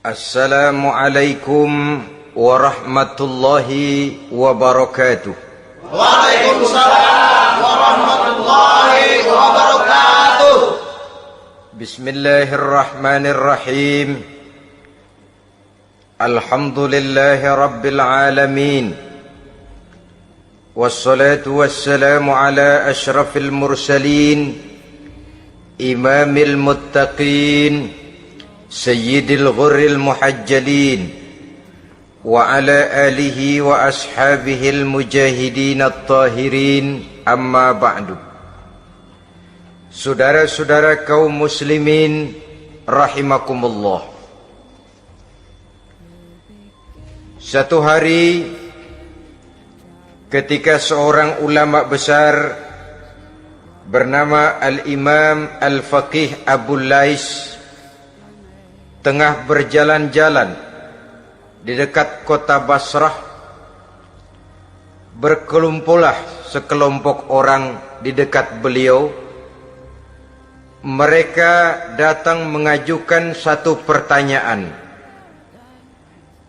Assalamualaikum warahmatullahi wabarakatuh. Waalaikumsalam warahmatullahi wabarakatuh. Bismillahirrahmanirrahim. Alhamdulillahi rabbil alamin. Wassalatu wassalamu ala ashrafil mursalin, imamil muttaqin, sayyidil ghurril muhajjalin, wa ala alihi wa ashabihil mujahidin at-tahirin, amma ba'du. Saudara-saudara kaum muslimin rahimakumullah. Satu hari ketika seorang ulama besar bernama Al-Imam Al-Faqih Abu Lais tengah berjalan-jalan di dekat kota Basrah, berkelumpulah sekelompok orang di dekat beliau. Mereka datang mengajukan satu pertanyaan.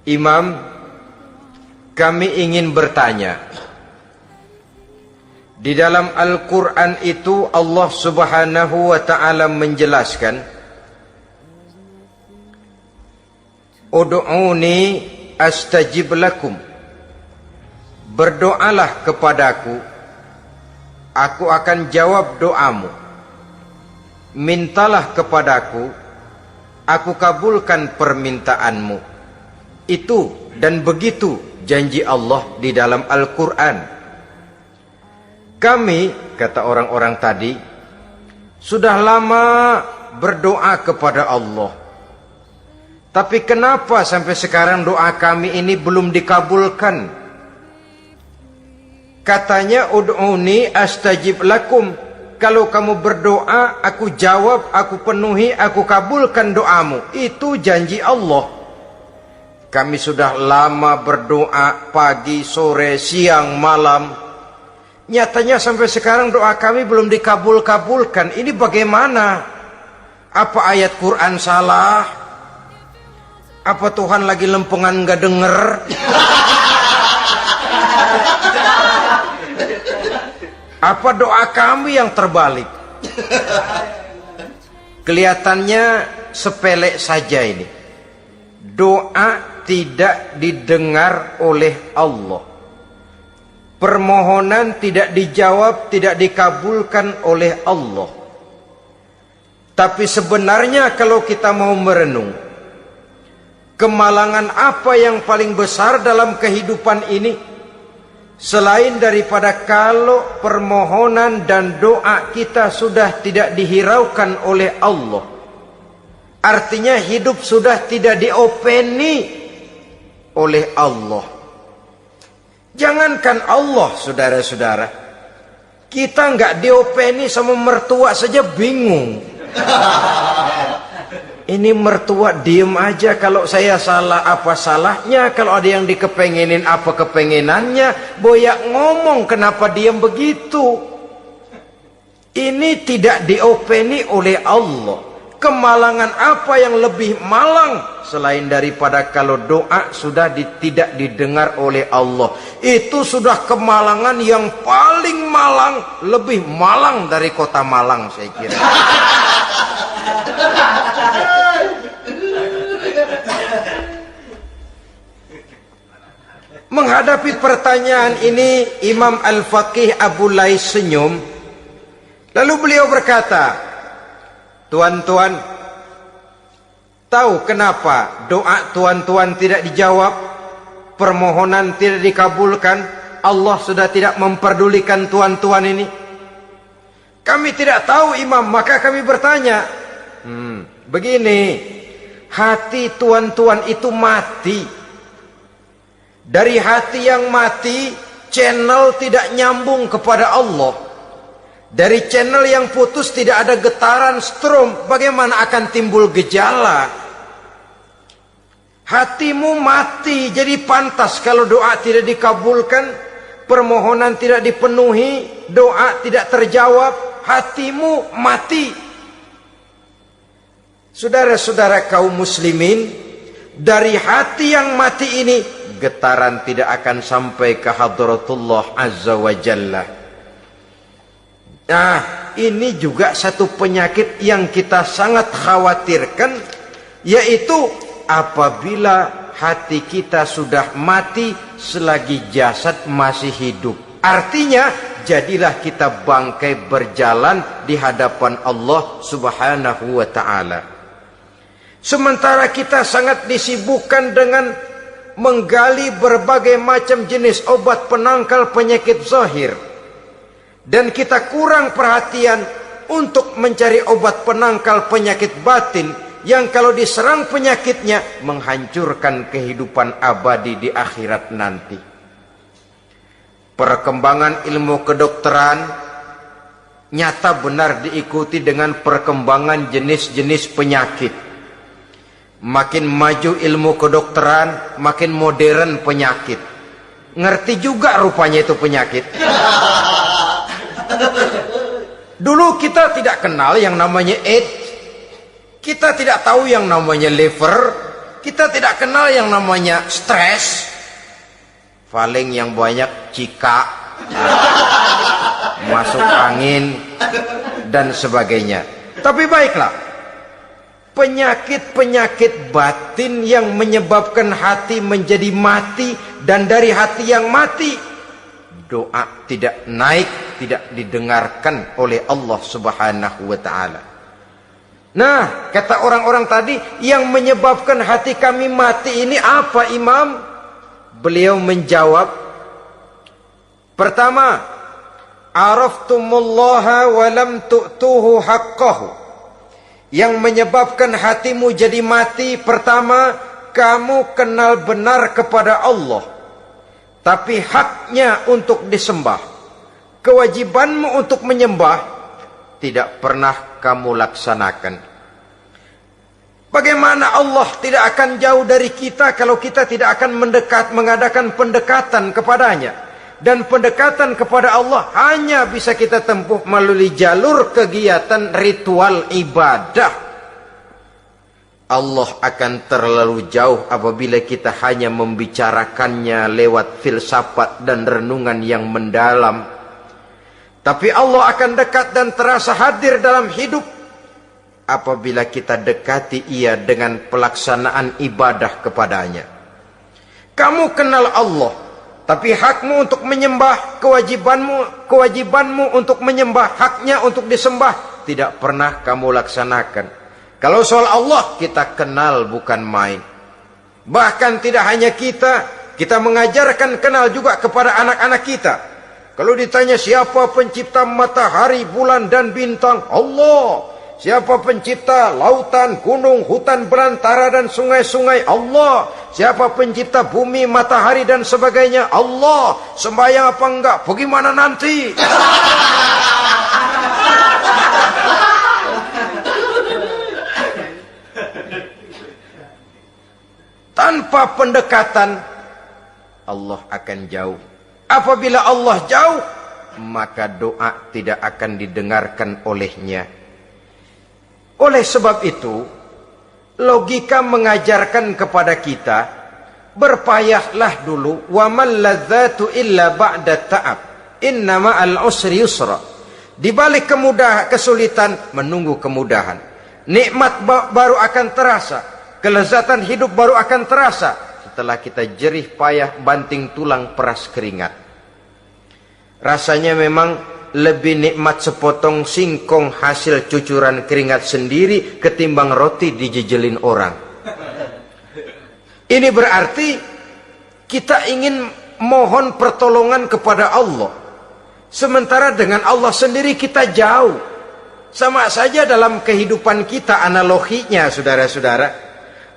Imam, kami ingin bertanya. Di dalam Al-Quran itu Allah Subhanahu wa ta'ala menjelaskan, Ud'uni astajib lakum. Berdoalah kepadaku, aku akan jawab doamu. Mintalah kepadaku, aku kabulkan permintaanmu. Itu dan begitu janji Allah di dalam Al-Quran. Kami, kata orang-orang tadi, sudah lama berdoa kepada Allah. Tapi kenapa sampai sekarang doa kami ini belum dikabulkan? Katanya, ud'uni astajib lakum. Kalau kamu berdoa, aku jawab, aku penuhi, aku kabulkan doamu. Itu janji Allah. Kami sudah lama berdoa pagi, sore, siang, malam. Nyatanya sampai sekarang doa kami belum dikabulkan. Ini bagaimana? Apa ayat Quran salah? Apa Tuhan lagi lempengan nggak denger? Apa doa kami yang terbalik? Kelihatannya sepele saja ini. Doa tidak didengar oleh Allah. Permohonan tidak dijawab, tidak dikabulkan oleh Allah. Tapi sebenarnya kalau kita mau merenung, kemalangan apa yang paling besar dalam kehidupan ini selain daripada kalau permohonan dan doa kita sudah tidak dihiraukan oleh Allah? Artinya hidup sudah tidak diopeni oleh Allah. Jangankan Allah, saudara-saudara, kita nggak diopeni sama mertua saja bingung. Ini mertua diem aja, kalau saya salah apa salahnya, kalau ada yang dikepengenin apa kepengenannya, boyak ngomong kenapa diem begitu. Ini tidak diopeni oleh Allah. Kemalangan apa yang lebih malang selain daripada kalau doa sudah tidak didengar oleh Allah. Itu sudah kemalangan yang paling malang, lebih malang dari kota Malang saya kira. Menghadapi pertanyaan ini, Imam Al-Faqih Abu Lais senyum. Lalu beliau berkata, tuan-tuan, tahu kenapa doa tuan-tuan tidak dijawab, permohonan tidak dikabulkan? Allah sudah tidak memperdulikan tuan-tuan ini. Kami tidak tahu, Imam, maka kami bertanya. Begini, hati tuan-tuan itu mati. Dari hati yang mati, channel tidak nyambung kepada Allah. Dari channel yang putus tidak ada getaran strom, bagaimana akan timbul gejala? Hatimu mati, jadi pantas kalau doa tidak dikabulkan, permohonan tidak dipenuhi, doa tidak terjawab, hatimu mati. Saudara-saudara kaum muslimin, dari hati yang mati ini, getaran tidak akan sampai ke hadratullah azza wa jalla. Nah, ini juga satu penyakit yang kita sangat khawatirkan, yaitu apabila hati kita sudah mati selagi jasad masih hidup. Artinya, jadilah kita bangkai berjalan di hadapan Allah subhanahu wa ta'ala. Sementara kita sangat disibukkan dengan menggali berbagai macam jenis obat penangkal penyakit zahir, dan kita kurang perhatian untuk mencari obat penangkal penyakit batin yang kalau diserang penyakitnya menghancurkan kehidupan abadi di akhirat nanti. Perkembangan ilmu kedokteran nyata benar diikuti dengan perkembangan jenis-jenis penyakit. Makin maju ilmu kedokteran, makin modern penyakit. Ngerti juga rupanya itu penyakit. Dulu kita tidak kenal yang namanya AIDS. Kita tidak tahu yang namanya liver. Kita tidak kenal yang namanya stres. Paling yang banyak cika, masuk angin, dan sebagainya. Tapi baiklah, penyakit-penyakit batin yang menyebabkan hati menjadi mati, dan dari hati yang mati, doa tidak naik, tidak didengarkan oleh Allah subhanahu wa ta'ala. Nah, kata orang-orang tadi, yang menyebabkan hati kami mati ini apa, Imam? Beliau menjawab, pertama, araftumullaha wa lam tu'tuhu haqqahu. Yang menyebabkan hatimu jadi mati, pertama, kamu kenal benar kepada Allah, tapi haknya untuk disembah, kewajibanmu untuk menyembah, tidak pernah kamu laksanakan. Bagaimana Allah tidak akan jauh dari kita kalau kita tidak akan mengadakan pendekatan kepadanya? Dan pendekatan kepada Allah hanya bisa kita tempuh melalui jalur kegiatan ritual ibadah. Allah akan terlalu jauh apabila kita hanya membicarakannya lewat filsafat dan renungan yang mendalam. Tapi Allah akan dekat dan terasa hadir dalam hidup apabila kita dekati ia dengan pelaksanaan ibadah kepadanya. Kamu kenal Allah, tapi hakmu untuk menyembah, kewajibanmu untuk menyembah, haknya untuk disembah, tidak pernah kamu laksanakan. Kalau soal Allah, kita kenal bukan main. Bahkan tidak hanya kita mengajarkan kenal juga kepada anak-anak kita. Kalau ditanya siapa pencipta matahari, bulan, dan bintang? Allah. Siapa pencipta lautan, gunung, hutan belantara, dan sungai-sungai? Allah. Siapa pencipta bumi, matahari, dan sebagainya? Allah. Sembahyang apa enggak? Bagaimana nanti? Tanpa pendekatan, Allah akan jauh. Apabila Allah jauh, maka doa tidak akan didengarkan olehnya. Oleh sebab itu, logika mengajarkan kepada kita, berpayahlah dulu, wa mal ladzatu illa ba'da ta'ab, inna ma'al usri yusra. Di balik kesulitan menunggu kemudahan. Nikmat baru akan terasa, kelezatan hidup baru akan terasa setelah kita jerih payah banting tulang peras keringat. Rasanya memang lebih nikmat sepotong singkong hasil cucuran keringat sendiri ketimbang roti dijejelin orang. Ini berarti kita ingin mohon pertolongan kepada Allah, sementara dengan Allah sendiri kita jauh. Sama saja dalam kehidupan kita analoginya, saudara-saudara.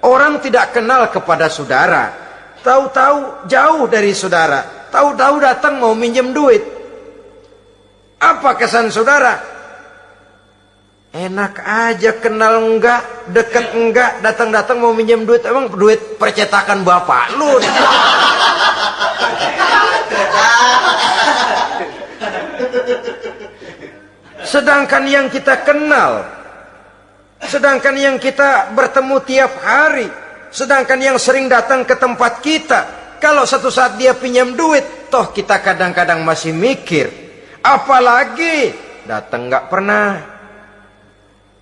Orang tidak kenal kepada saudara, tahu-tahu jauh dari saudara, tahu-tahu datang mau minjem duit. Apa kesan saudara? Enak aja, kenal enggak, dekat enggak, datang-datang mau minjem duit. Emang duit percetakan bapak lu? Sedangkan yang kita kenal, sedangkan yang kita bertemu tiap hari, Sedangkan yang sering datang ke tempat kita, kalau satu saat dia pinjam duit, toh kita kadang-kadang masih mikir. Apalagi datang nggak pernah,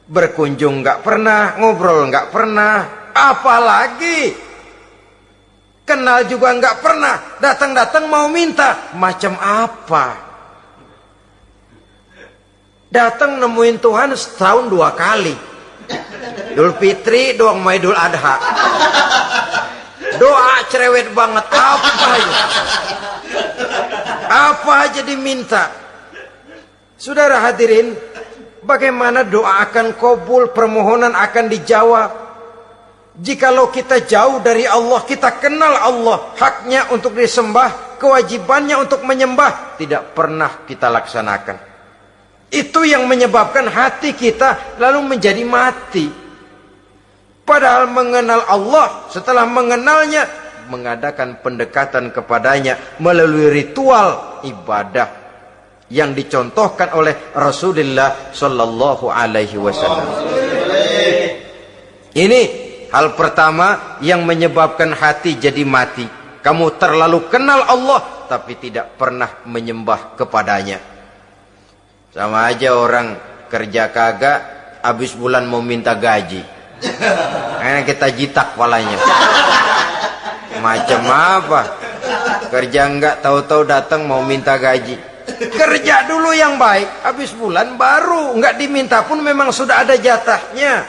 berkunjung nggak pernah, ngobrol nggak pernah, apalagi kenal juga nggak pernah, datang-datang mau minta, macam apa? Datang nemuin Tuhan setahun 2 kali, Idul Fitri, doang mau Idul Adha. Doa cerewet banget, apa aja diminta. Saudara hadirin, bagaimana doa akan kabul, permohonan akan dijawab? Jikalau kita jauh dari Allah, kita kenal Allah, haknya untuk disembah, kewajibannya untuk menyembah, tidak pernah kita laksanakan. Itu yang menyebabkan hati kita lalu menjadi mati. Padahal mengenal Allah, setelah mengenalnya, mengadakan pendekatan kepadanya melalui ritual ibadah yang dicontohkan oleh Rasulullah Sallallahu Alaihi Wasallam. Ini hal pertama yang menyebabkan hati jadi mati. Kamu terlalu kenal Allah tapi tidak pernah menyembah kepadanya. Sama aja orang kerja kagak, habis bulan mau minta gaji, karena kita jitak kepalanya. Macam apa? Kerja enggak, tahu-tahu datang mau minta gaji. Kerja dulu yang baik, habis bulan baru enggak diminta pun memang sudah ada jatahnya.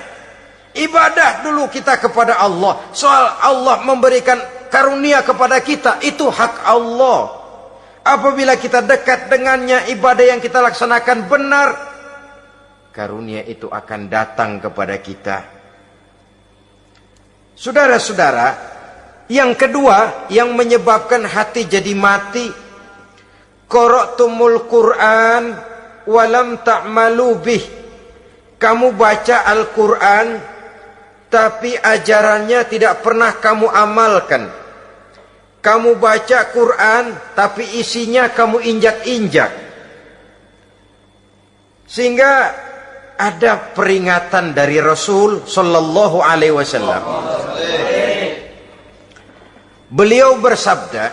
Ibadah dulu kita kepada Allah. Soal Allah memberikan karunia kepada kita, itu hak Allah. Apabila kita dekat dengannya, ibadah yang kita laksanakan benar, karunia itu akan datang kepada kita. Saudara-saudara, yang kedua yang menyebabkan hati jadi mati, qara'tumul Qur'an walam ta'malu bih. Kamu baca Al-Quran tapi ajarannya tidak pernah kamu amalkan. Kamu baca Quran tapi isinya kamu injak-injak. Sehingga ada peringatan dari Rasul Sallallahu Alaihi Wasallam. Beliau bersabda,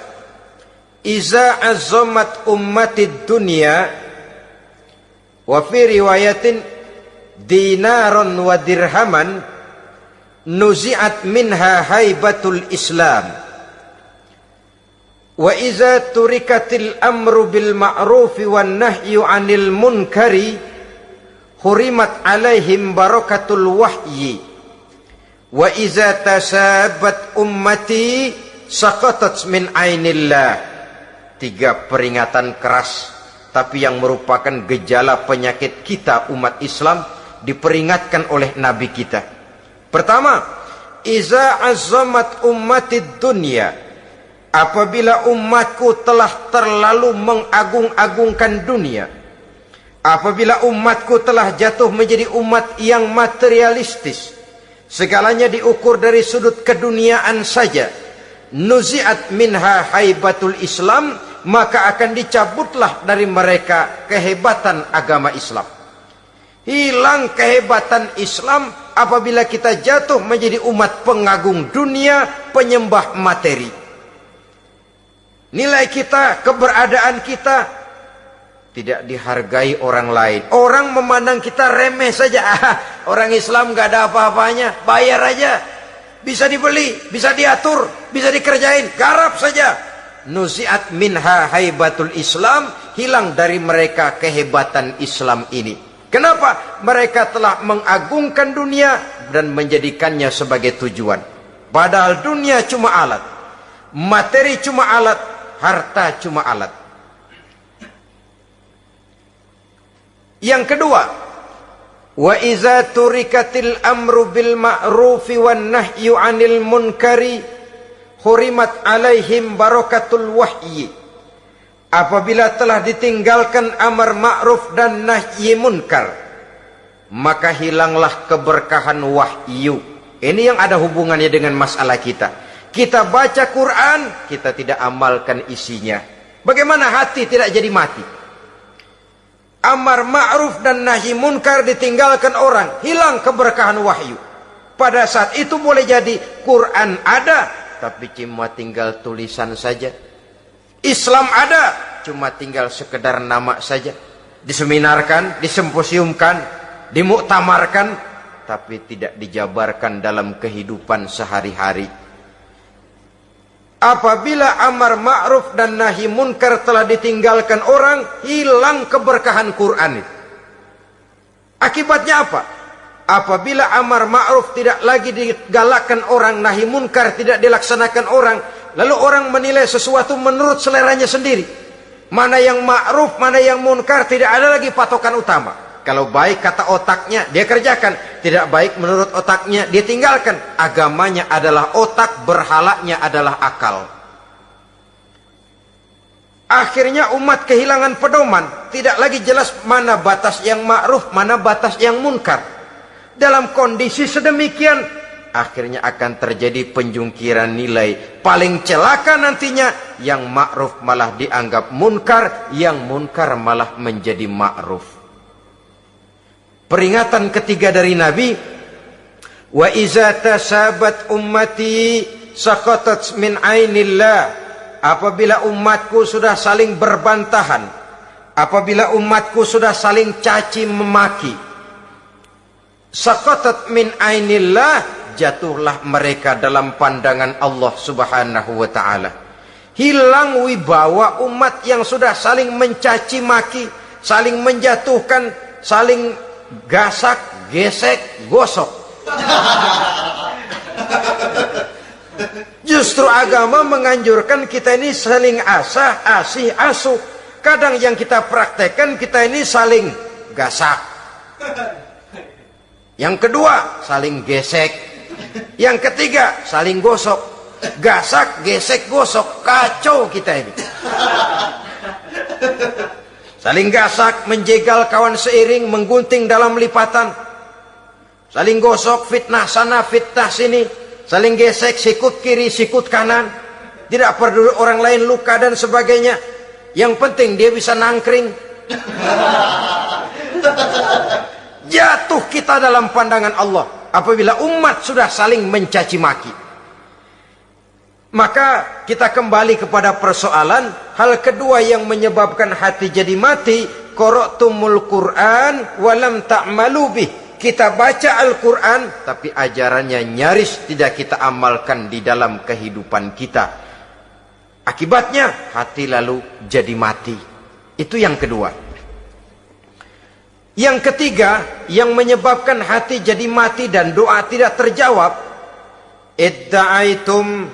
"Iza azzamat ummatid dunya wa fi riwayatin dinaron wa dirhaman nuzi'at minha haibatul Islam. Wa iza turikatil amru bil ma'rufi wan nahyu 'anil munkari hurimat 'alaihim barakatul wahyi. Wa iza tasabat ummati saqatat min 'ainillah." 3 peringatan keras tapi yang merupakan gejala penyakit kita umat Islam diperingatkan oleh Nabi kita. Pertama, iza azzamat ummatid dunya. Apabila umatku telah terlalu mengagung-agungkan dunia, apabila umatku telah jatuh menjadi umat yang materialistis, segalanya diukur dari sudut keduniaan saja, nuzi'at minha haibatul Islam, maka akan dicabutlah dari mereka kehebatan agama Islam. Hilang kehebatan Islam apabila kita jatuh menjadi umat pengagung dunia, penyembah materi. Nilai kita, keberadaan kita tidak dihargai orang lain. Orang memandang kita remeh saja. Orang Islam gak ada apa-apanya, bayar aja. Bisa dibeli, bisa diatur, bisa dikerjain, garap saja. Nuzi'at minha haibatul Islam, hilang dari mereka kehebatan Islam ini. Kenapa? Mereka telah mengagungkan dunia dan menjadikannya sebagai tujuan. Padahal dunia cuma alat, materi cuma alat, harta cuma alat. Yang kedua, wa iza turikatil amru bil ma'rufi wan nahyu 'anil munkari hurimat 'alaihim barakatul wahyi. Apabila telah ditinggalkan amar ma'ruf dan nahi munkar, maka hilanglah keberkahan wahyu. Ini yang ada hubungannya dengan masalah kita. Kita baca Quran, kita tidak amalkan isinya. Bagaimana hati tidak jadi mati? Amar ma'ruf dan nahi munkar ditinggalkan orang, hilang keberkahan wahyu. Pada saat itu boleh jadi Quran ada, tapi cuma tinggal tulisan saja. Islam ada, cuma tinggal sekedar nama saja. Diseminarkan, disemposiumkan, dimuktamarkan, tapi tidak dijabarkan dalam kehidupan sehari-hari. Apabila amar ma'ruf dan nahi munkar telah ditinggalkan orang, hilang keberkahan Quran itu. Akibatnya apa? Apabila amar ma'ruf tidak lagi digalakkan orang, nahi munkar tidak dilaksanakan orang, lalu orang menilai sesuatu menurut seleranya sendiri. Mana yang ma'ruf, mana yang munkar, tidak ada lagi patokan utama. Kalau baik kata otaknya, dia kerjakan. Tidak baik menurut otaknya, dia tinggalkan. Agamanya adalah otak, berhalanya adalah akal. Akhirnya umat kehilangan pedoman. Tidak lagi jelas mana batas yang ma'ruf, mana batas yang munkar. Dalam kondisi sedemikian, akhirnya akan terjadi penjungkiran nilai. Paling celaka nantinya, yang ma'ruf malah dianggap munkar, yang munkar malah menjadi ma'ruf. Peringatan ketiga dari Nabi, wa iza tasabat ummati saqatat min ainillah. Apabila umatku sudah saling berbantahan, apabila umatku sudah saling caci memaki, saqatat min ainillah, jatuhlah mereka dalam pandangan Allah Subhanahu wa ta'ala. Hilang wibawa umat yang sudah saling mencaci maki, saling menjatuhkan, saling gasak, gesek, gosok. Justru agama menganjurkan kita ini saling asah, asih, asuh. Kadang yang kita praktekkan, kita ini saling gasak. Yang kedua, saling gesek. Yang ketiga, saling gosok. Gasak, gesek, gosok. Kacau kita ini. Saling gasak, menjegal kawan seiring, menggunting dalam lipatan. Saling gosok, fitnah sana, fitnah sini. Saling gesek, sikut kiri, sikut kanan. Tidak peduli orang lain luka dan sebagainya. Yang penting dia bisa nangkring. Jatuh kita dalam pandangan Allah apabila umat sudah saling mencaci maki. Maka kita kembali kepada persoalan, hal kedua yang menyebabkan hati jadi mati, qara'tumul Qur'an walam ta'malu bih. Kita baca Al-Quran, tapi ajarannya nyaris tidak kita amalkan di dalam kehidupan kita. Akibatnya hati lalu jadi mati. Itu yang kedua. Yang ketiga, yang menyebabkan hati jadi mati dan doa tidak terjawab, idda'aitum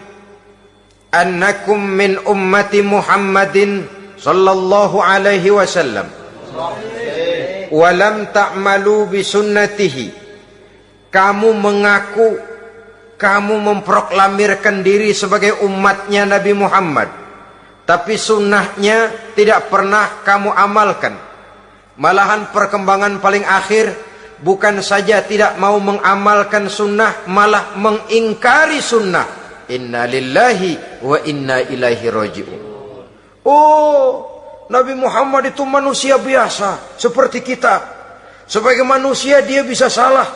annakum min ummati Muhammadin sallallahu alaihi wasallam walam ta'malu bisunnatihi. Kamu mengaku, kamu memproklamirkan diri sebagai umatnya Nabi Muhammad, tapi sunnahnya tidak pernah kamu amalkan. Malahan perkembangan paling akhir, bukan saja tidak mau mengamalkan sunnah, malah mengingkari sunnah. Inna lillahi wa inna ilaihi raji'un. Oh, Nabi Muhammad itu manusia biasa seperti kita. Sebagai manusia dia bisa salah.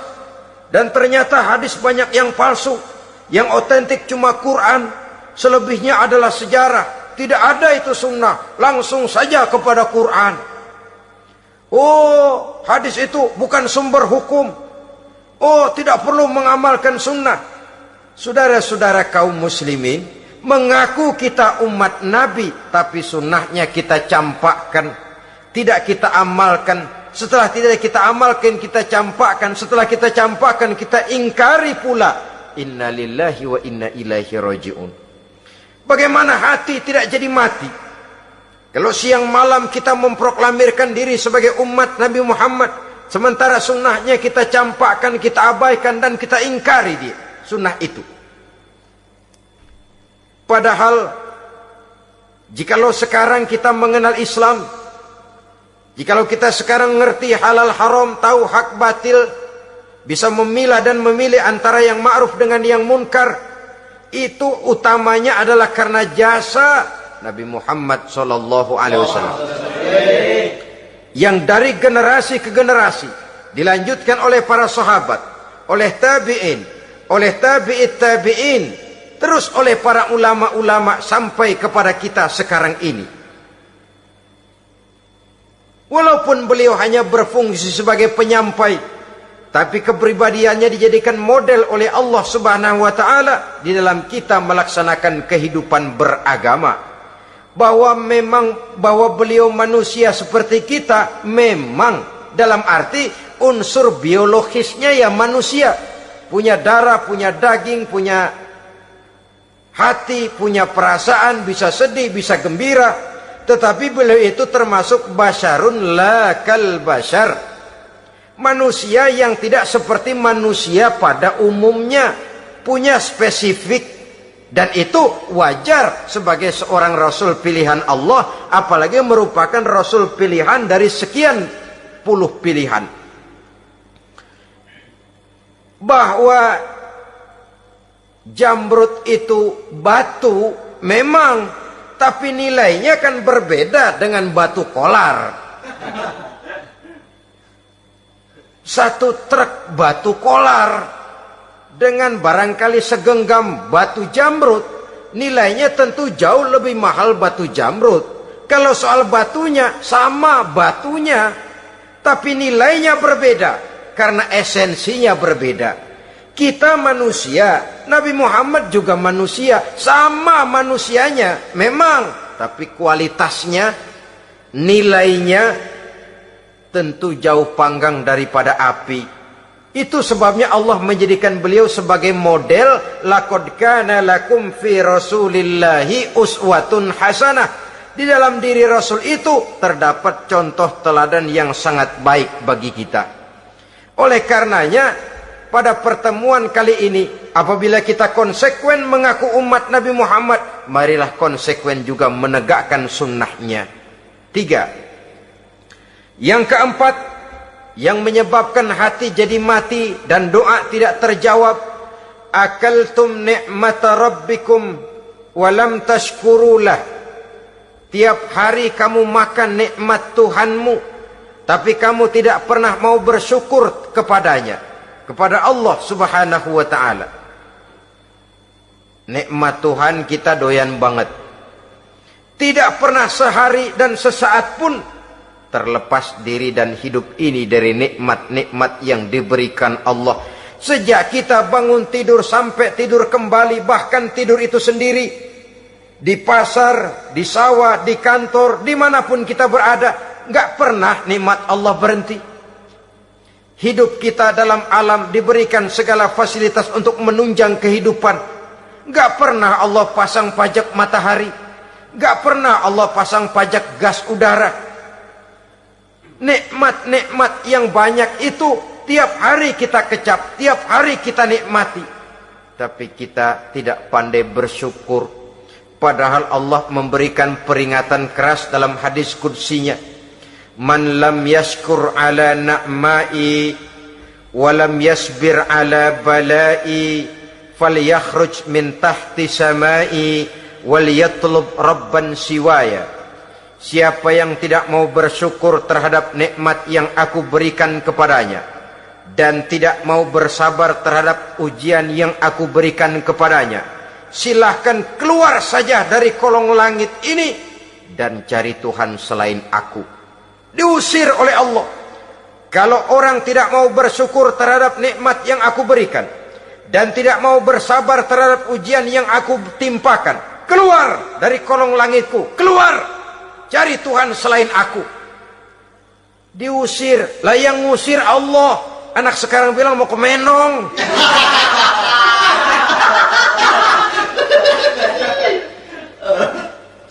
Dan ternyata hadis banyak yang palsu. Yang otentik cuma Quran. Selebihnya adalah sejarah. Tidak ada itu sunnah. Langsung saja kepada Quran. Oh, hadis itu bukan sumber hukum. Oh, tidak perlu mengamalkan sunnah. Saudara-saudara kaum muslimin, mengaku kita umat Nabi, tapi sunnahnya kita campakkan, tidak kita amalkan. Setelah tidak kita amalkan, kita campakkan. Setelah kita campakkan, kita ingkari pula. Inna lillahi wa inna ilaihi raji'un. Bagaimana hati tidak jadi mati? Kalau siang malam kita memproklamirkan diri sebagai umat Nabi Muhammad, sementara sunnahnya kita campakkan, kita abaikan, dan kita ingkari dia, sunnah itu. Padahal, jikalau sekarang kita mengenal Islam, jikalau kita sekarang ngerti halal haram, tahu hak batil, bisa memilah dan memilih antara yang ma'ruf dengan yang munkar, itu utamanya adalah karena jasa Nabi Muhammad sallallahu alaihi wasallam. Yang dari generasi ke generasi dilanjutkan oleh para sahabat, oleh tabi'in, oleh tabi'it tabi'in, terus oleh para ulama-ulama sampai kepada kita sekarang ini. Walaupun beliau hanya berfungsi sebagai penyampai, tapi kepribadiannya dijadikan model oleh Allah Subhanahu wa taala di dalam kita melaksanakan kehidupan beragama. Bahwa beliau manusia seperti kita, memang dalam arti unsur biologisnya ya manusia, punya darah, punya daging, punya hati, punya perasaan, bisa sedih, bisa gembira, tetapi beliau itu termasuk basyarun la kal basyar, manusia yang tidak seperti manusia pada umumnya, punya spesifik. Dan itu wajar sebagai seorang Rasul pilihan Allah, apalagi merupakan Rasul pilihan dari sekian puluh pilihan. Bahwa jamrud itu batu memang, tapi nilainya kan berbeda dengan batu kolar. Satu truk batu kolar dengan barangkali segenggam batu jamrud, nilainya tentu jauh lebih mahal batu jamrud. Kalau soal batunya, sama batunya, tapi nilainya berbeda karena esensinya berbeda. Kita manusia, Nabi Muhammad juga manusia, sama manusianya memang, tapi kualitasnya, nilainya tentu jauh panggang daripada api. Itu sebabnya Allah menjadikan beliau sebagai model. Laqad kana lakum fi rasulillahi uswatun hasanah. Di dalam diri Rasul itu terdapat contoh teladan yang sangat baik bagi kita. Oleh karenanya, pada pertemuan kali ini, apabila kita konsekuen mengaku umat Nabi Muhammad, marilah konsekuen juga menegakkan sunnahnya. 3. Yang keempat, yang menyebabkan hati jadi mati dan doa tidak terjawab, akaltum ni'mata rabbikum walam tashkurulah. Tiap hari kamu makan nikmat Tuhanmu, tapi kamu tidak pernah mau bersyukur kepadanya, kepada Allah Subhanahu wa ta'ala. Nikmat Tuhan kita doyan banget, tidak pernah sehari dan sesaat pun terlepas diri dan hidup ini dari nikmat-nikmat yang diberikan Allah. Sejak kita bangun tidur sampai tidur kembali, bahkan tidur itu sendiri, di pasar, di sawah, di kantor, dimanapun kita berada, nggak pernah nikmat Allah berhenti. Hidup kita dalam alam diberikan segala fasilitas untuk menunjang kehidupan. Nggak pernah Allah pasang pajak matahari, nggak pernah Allah pasang pajak gas udara. Nikmat-nikmat yang banyak itu tiap hari kita kecap, tiap hari kita nikmati, tapi kita tidak pandai bersyukur. Padahal Allah memberikan peringatan keras dalam hadis qudsinya, man lam yashkur ala na'mai wa lam yasbir ala balai falyakhruj min tahti samai wal yatlub rabban siwaya. Siapa yang tidak mau bersyukur terhadap nikmat yang aku berikan kepadanya, dan tidak mau bersabar terhadap ujian yang aku berikan kepadanya, silahkan keluar saja dari kolong langit ini dan cari Tuhan selain aku. Diusir oleh Allah. Kalau orang tidak mau bersyukur terhadap nikmat yang aku berikan, dan tidak mau bersabar terhadap ujian yang aku timpakan, keluar dari kolong langitku, keluar, cari Tuhan selain aku. Diusir. Lah yang ngusir Allah. Anak sekarang bilang mau ke Menong.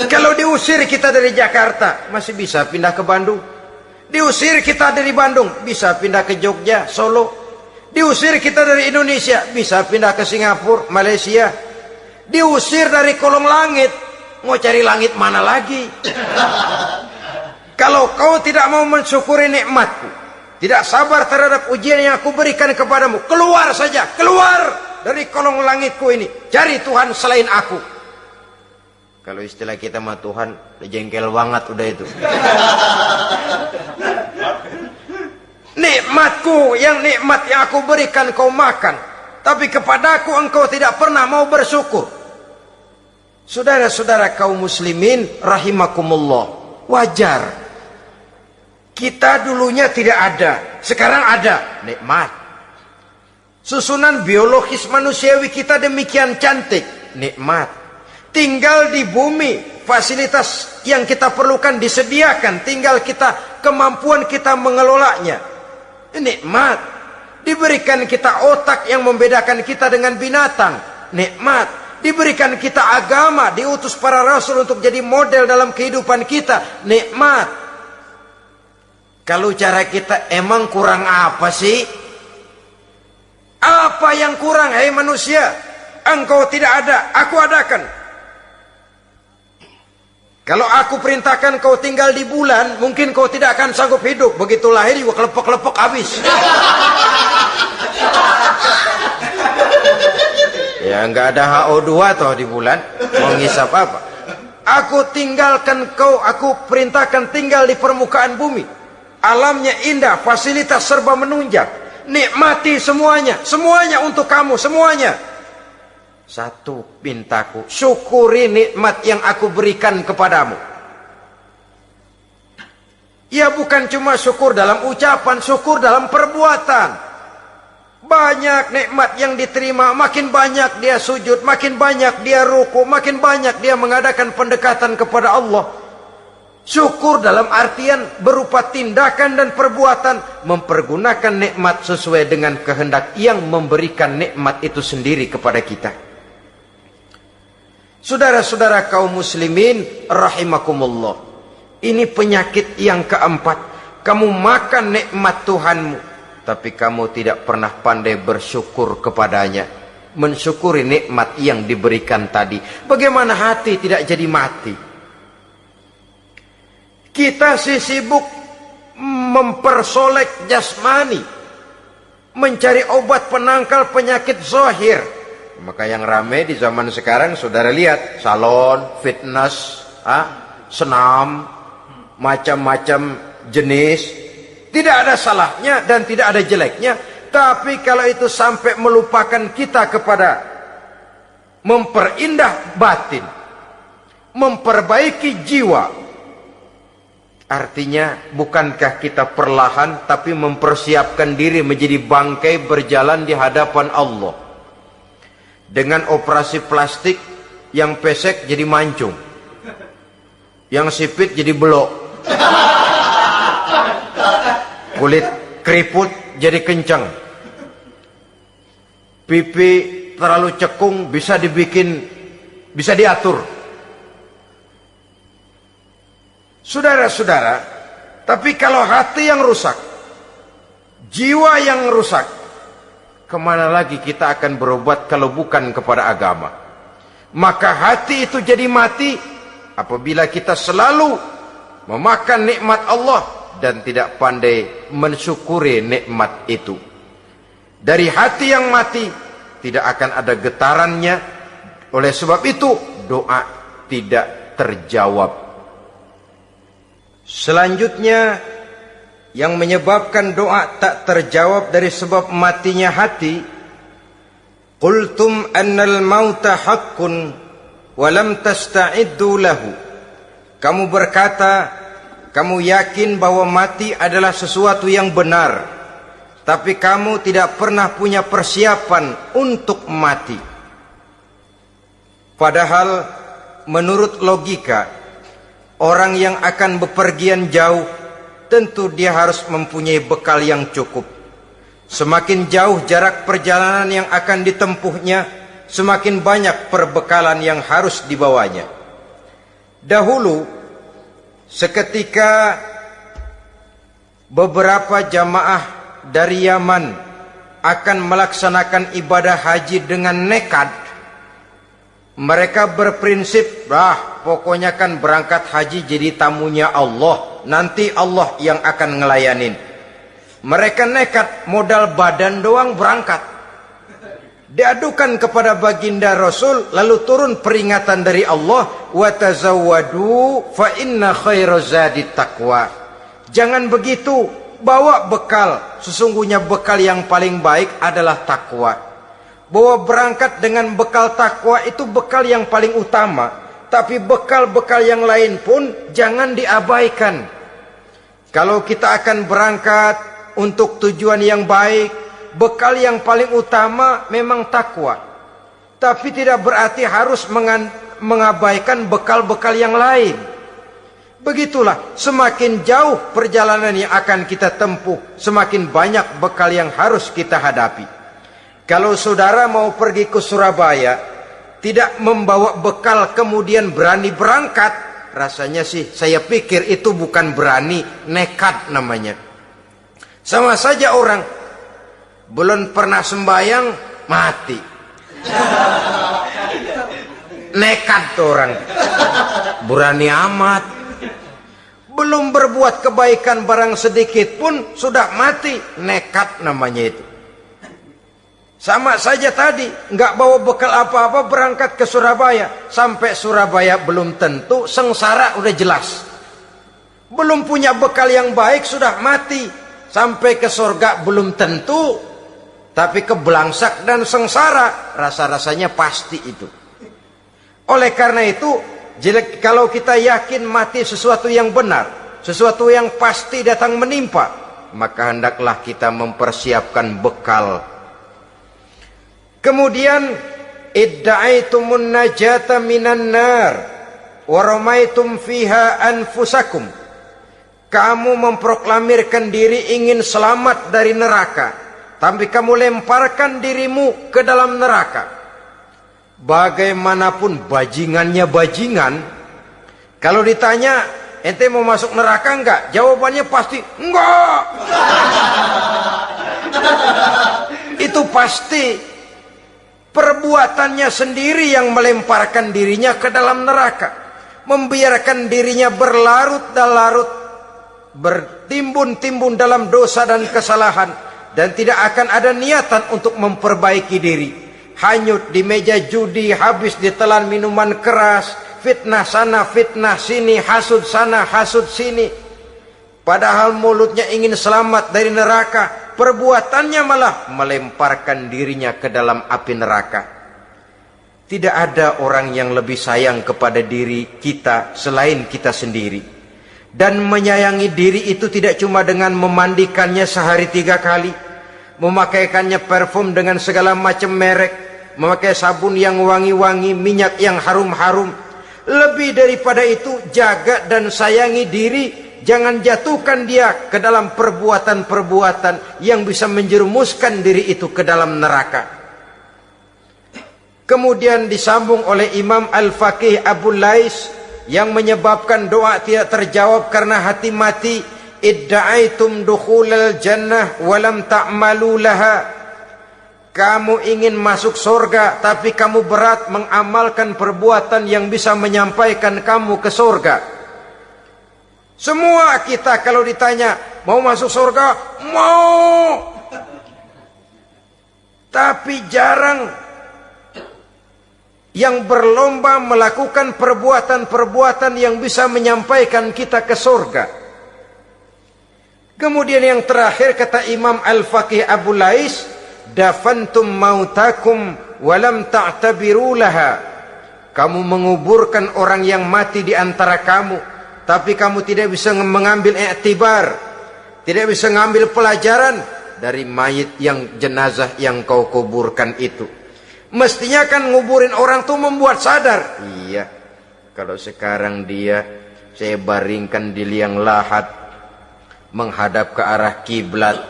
Kalau diusir kita dari Jakarta, masih bisa pindah ke Bandung. Diusir kita dari Bandung, bisa pindah ke Jogja, Solo. Diusir kita dari Indonesia, bisa pindah ke Singapura, Malaysia. Diusir dari kolong langit, mau cari langit mana lagi? Kalau kau tidak mau mensyukuri nikmatku, tidak sabar terhadap ujian yang aku berikan kepadamu, keluar saja, keluar dari kolong langitku ini, cari Tuhan selain aku. Kalau istilah kita mah Tuhan, udah jengkel banget udah itu. Nikmatku, yang nikmat yang aku berikan kau makan, tapi kepadaku engkau tidak pernah mau bersyukur. Saudara-saudara kaum muslimin rahimakumullah, wajar. Kita dulunya tidak ada, sekarang ada, nikmat. Susunan biologis manusiawi kita demikian cantik, nikmat. Tinggal di bumi, fasilitas yang kita perlukan disediakan, tinggal kemampuan kita mengelolanya, nikmat. Diberikan kita otak yang membedakan kita dengan binatang, nikmat. Diberikan kita agama, diutus para rasul untuk jadi model dalam kehidupan kita, nikmat. Kalau cara kita emang kurang apa sih? Apa yang kurang, hai manusia? Engkau tidak ada, aku adakan. Kalau aku perintahkan kau tinggal di bulan, mungkin kau tidak akan sanggup hidup. Begitu lahir juga kelepek-kelepek habis. Ya nggak ada HO2 toh di bulan, mau ngisap apa? Aku perintahkan tinggal di permukaan bumi. Alamnya indah, fasilitas serba menunjang. Nikmati semuanya, semuanya untuk kamu, semuanya. Satu pintaku, syukuri nikmat yang aku berikan kepadamu. Ya bukan cuma syukur dalam ucapan, syukur dalam perbuatan. Banyak nikmat yang diterima, makin banyak dia sujud, makin banyak dia ruku, makin banyak dia mengadakan pendekatan kepada Allah. Syukur dalam artian berupa tindakan dan perbuatan, mempergunakan nikmat sesuai dengan kehendak yang memberikan nikmat itu sendiri kepada kita. Saudara-saudara kaum muslimin rahimakumullah, ini penyakit yang keempat. Kamu makan nikmat Tuhanmu, tapi kamu tidak pernah pandai bersyukur kepadanya, mensyukuri nikmat yang diberikan tadi. Bagaimana hati tidak jadi mati? Kita sibuk mempersolek jasmani, mencari obat penangkal penyakit zahir. Maka yang ramai di zaman sekarang, saudara lihat, salon, fitness, senam, macam-macam jenis. Tidak ada salahnya dan tidak ada jeleknya. Tapi kalau itu sampai melupakan kita kepada memperindah batin, memperbaiki jiwa, artinya bukankah kita perlahan tapi mempersiapkan diri menjadi bangkai berjalan di hadapan Allah. Dengan operasi plastik, yang pesek jadi mancung, yang sipit jadi belok, kulit keriput jadi kencang, pipi terlalu cekung bisa diatur. Saudara-saudara, tapi kalau hati yang rusak, jiwa yang rusak, kemana lagi kita akan berobat kalau bukan kepada agama? Maka hati itu jadi mati apabila kita selalu memakan nikmat Allah dan tidak pandai mensyukuri nikmat itu. Dari hati yang mati tidak akan ada getarannya. Oleh sebab itu doa tidak terjawab. Selanjutnya yang menyebabkan doa tak terjawab dari sebab matinya hati, qultum annal mauta haqqun wa lam tasta'iddu lahu. Kamu berkata, kamu yakin bahwa mati adalah sesuatu yang benar, tapi kamu tidak pernah punya persiapan untuk mati. Padahal menurut logika, orang yang akan bepergian jauh tentu dia harus mempunyai bekal yang cukup. Semakin jauh jarak perjalanan yang akan ditempuhnya, semakin banyak perbekalan yang harus dibawanya. Dahulu, seketika beberapa jamaah dari Yaman akan melaksanakan ibadah haji dengan nekat. Mereka berprinsip, pokoknya kan berangkat haji jadi tamunya Allah, nanti Allah yang akan ngelayanin. Mereka nekat, modal badan doang berangkat. Diadukan kepada baginda Rasul, lalu turun peringatan dari Allah, wa tazawwadu fa inna khairaz zadi taqwa. Jangan begitu, bawa bekal, sesungguhnya bekal yang paling baik adalah takwa. bahwa berangkat dengan bekal takwa itu bekal yang paling utama, tapi bekal-bekal yang lain pun jangan diabaikan. Kalau kita akan berangkat untuk tujuan yang baik, bekal yang paling utama memang takwa, tapi tidak berarti harus mengabaikan bekal-bekal yang lain. Begitulah, semakin jauh perjalanan yang akan kita tempuh, semakin banyak bekal yang harus kita hadapi. Kalau saudara mau pergi ke Surabaya, tidak membawa bekal kemudian berani berangkat, rasanya sih saya pikir itu bukan berani, nekat namanya. Sama saja orang belum pernah sembahyang mati, nekat tuh orang, berani amat. Belum berbuat kebaikan barang sedikit pun sudah mati, nekat namanya itu. Sama saja tadi, nggak bawa bekal apa-apa berangkat ke Surabaya. Sampai Surabaya belum tentu, sengsara udah jelas. Belum punya bekal yang baik sudah mati. Sampai ke surga belum tentu. Tapi kebelangsak dan sengsara, rasa-rasanya pasti itu. Oleh karena itu, kalau kita yakin mati sesuatu yang benar, sesuatu yang pasti datang menimpa, maka hendaklah kita mempersiapkan bekal. Kemudian idda'aitumun najata minan nar wa ramaitum fiha anfusakum. Kamu memproklamirkan diri ingin selamat dari neraka, tapi kamu lemparkan dirimu ke dalam neraka. Bagaimanapun bajingannya bajingan, kalau ditanya ente mau masuk neraka enggak? Jawabannya pasti enggak. Itu pasti. Perbuatannya sendiri yang melemparkan dirinya ke dalam neraka, membiarkan dirinya berlarut-larut, bertimbun-timbun dalam dosa dan kesalahan, dan tidak akan ada niatan untuk memperbaiki diri. Hanyut di meja judi, habis ditelan minuman keras, fitnah sana fitnah sini, hasud sana hasud sini. Padahal mulutnya ingin selamat dari neraka, perbuatannya malah melemparkan dirinya ke dalam api neraka. Tidak ada orang yang lebih sayang kepada diri kita selain kita sendiri. Dan menyayangi diri itu tidak cuma dengan memandikannya sehari 3 kali, memakaikannya parfum dengan segala macam merek, memakai sabun yang wangi-wangi, minyak yang harum-harum. Lebih daripada itu, jaga dan sayangi diri. Jangan jatuhkan dia ke dalam perbuatan-perbuatan yang bisa menjerumuskan diri itu ke dalam neraka. Kemudian disambung oleh Imam Al-Faqih Abu Lais yang menyebabkan doa tidak terjawab karena hati mati. Idda'aitum dukhulal jannah walam ta'malu laha. Kamu ingin masuk surga, tapi kamu berat mengamalkan perbuatan yang bisa menyampaikan kamu ke surga. Semua kita kalau ditanya mau masuk surga, mau. Tapi jarang yang berlomba melakukan perbuatan-perbuatan yang bisa menyampaikan kita ke surga. Kemudian yang terakhir kata Imam Al-Faqih Abu Lais, dafantum mautakum walam ta'tabiru laha. Kamu menguburkan orang yang mati di antara kamu, tapi kamu tidak bisa mengambil iktibar, tidak bisa mengambil pelajaran dari mayit yang jenazah yang kau kuburkan itu. Mestinya kan nguburin orang tuh membuat sadar. Iya, kalau sekarang saya baringkan di liang lahat, menghadap ke arah kiblat,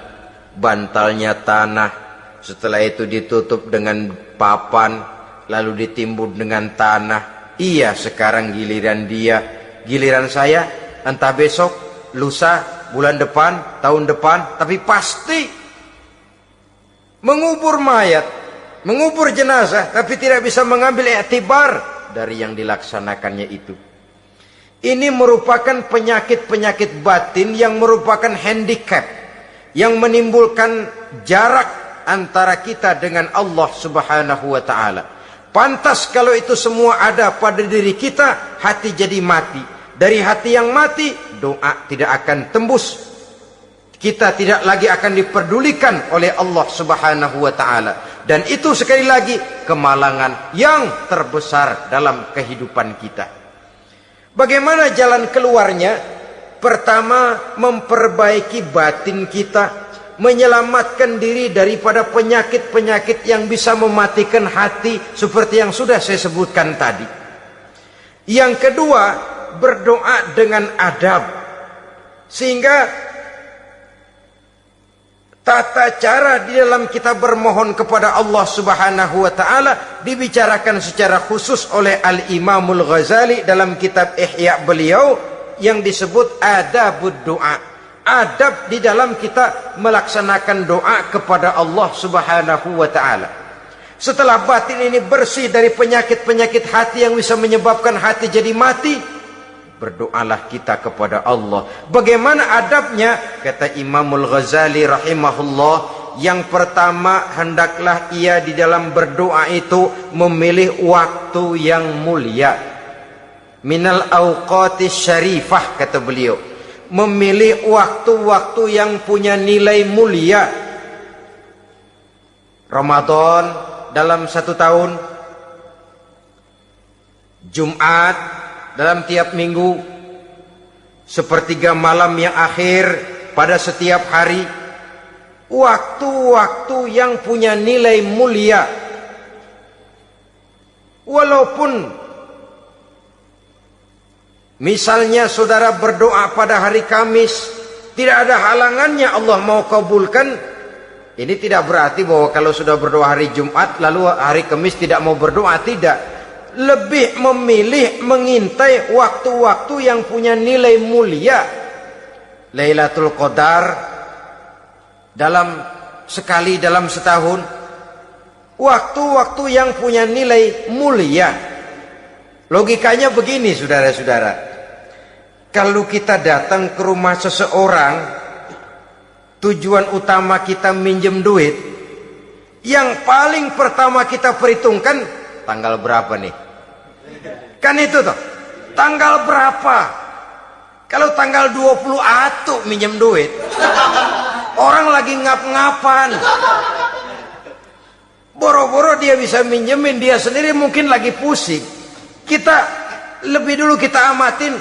bantalnya tanah, setelah itu ditutup dengan papan, lalu ditimbun dengan tanah. Iya, sekarang giliran dia. Giliran saya, entah besok, lusa, bulan depan, tahun depan, tapi pasti mengubur mayat, mengubur jenazah, tapi tidak bisa mengambil iktibar dari yang dilaksanakannya itu. Ini merupakan penyakit-penyakit batin yang merupakan handicap, yang menimbulkan jarak antara kita dengan Allah Subhanahu wa ta'ala. Pantas kalau itu semua ada pada diri kita, hati jadi mati. Dari hati yang mati, doa tidak akan tembus. kita tidak lagi akan diperdulikan oleh Allah Subhanahu wa taala. Dan itu sekali lagi kemalangan yang terbesar dalam kehidupan kita. Bagaimana jalan keluarnya? Pertama, memperbaiki batin kita, menyelamatkan diri daripada penyakit-penyakit yang bisa mematikan hati seperti yang sudah saya sebutkan tadi. Yang kedua, berdoa dengan adab, sehingga tata cara di dalam kita bermohon kepada Allah Subhanahu wa taala dibicarakan secara khusus oleh Al-Imamul Ghazali dalam kitab Ihya beliau yang disebut adabud doa. Adab di dalam kita melaksanakan doa kepada Allah Subhanahu wa taala. Setelah batin ini bersih dari penyakit-penyakit hati yang bisa menyebabkan hati jadi mati, berdoalah kita kepada Allah. Bagaimana adabnya? Kata Imamul Ghazali rahimahullah, yang pertama hendaklah ia di dalam berdoa itu memilih waktu yang mulia. Minal awqatis syarifah, kata beliau. Memilih waktu-waktu yang punya nilai mulia. Ramadan dalam 1 tahun, Jumat dalam tiap minggu, sepertiga malam yang akhir pada setiap hari. Waktu-waktu yang punya nilai mulia. Walaupun misalnya saudara berdoa pada hari Kamis, tidak ada halangannya Allah mau kabulkan. Ini tidak berarti bahwa kalau sudah berdoa hari Jumat lalu hari Kamis tidak mau berdoa, tidak. Lebih memilih mengintai waktu-waktu yang punya nilai mulia. Lailatul Qadar sekali dalam setahun. Waktu-waktu yang punya nilai mulia. Logikanya begini, saudara-saudara. Kalau kita datang ke rumah seseorang, tujuan utama kita minjem duit, yang paling pertama kita perhitungkan tanggal berapa nih? Kan itu toh, tanggal berapa? Kalau tanggal 20 atuh minjem duit, orang lagi ngap-ngapan, boro-boro dia bisa minjemin, dia sendiri mungkin lagi pusing. Kita lebih dulu kita amatin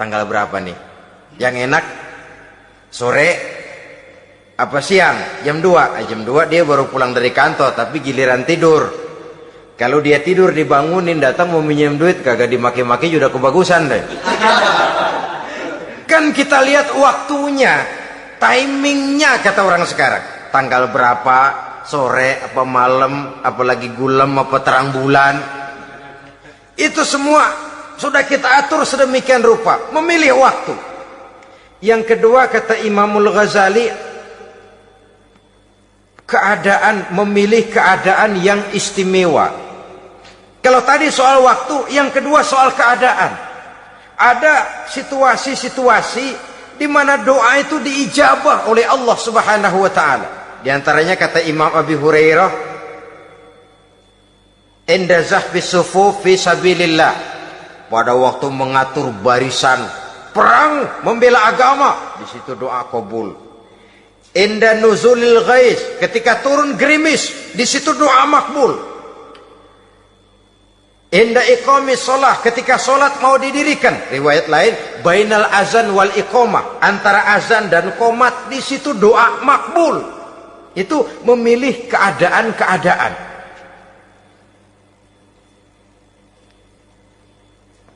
tanggal berapa nih? Yang enak sore apa siang? Jam 2. Jam 2 dia baru pulang dari kantor, tapi giliran tidur. Kalau dia tidur dibangunin datang mau minjem duit, kagak dimaki-maki sudah kebagusan deh. Kan kita lihat waktunya, timingnya kata orang sekarang. Tanggal berapa, sore apa malam, apalagi gulam apa terang bulan. Itu semua sudah kita atur sedemikian rupa, memilih waktu. Yang kedua kata Imamul Ghazali, memilih keadaan yang istimewa. Kalau tadi soal waktu, yang kedua soal keadaan. Ada situasi-situasi di mana doa itu diijabah oleh Allah Subhanahu wa taala. Di antaranya kata Imam Abi Hurairah, "Inda zahfis sufuf fi sabilillah." Pada waktu mengatur barisan perang membela agama, di situ doa kabul. Inda nuzulil ghais, ketika turun gerimis, di situ doa makbul. Inda iqamis shalah, ketika salat mau didirikan, riwayat lain bainal azan wal iqamah, antara azan dan qomat, di situ doa makbul. Itu memilih keadaan-keadaan.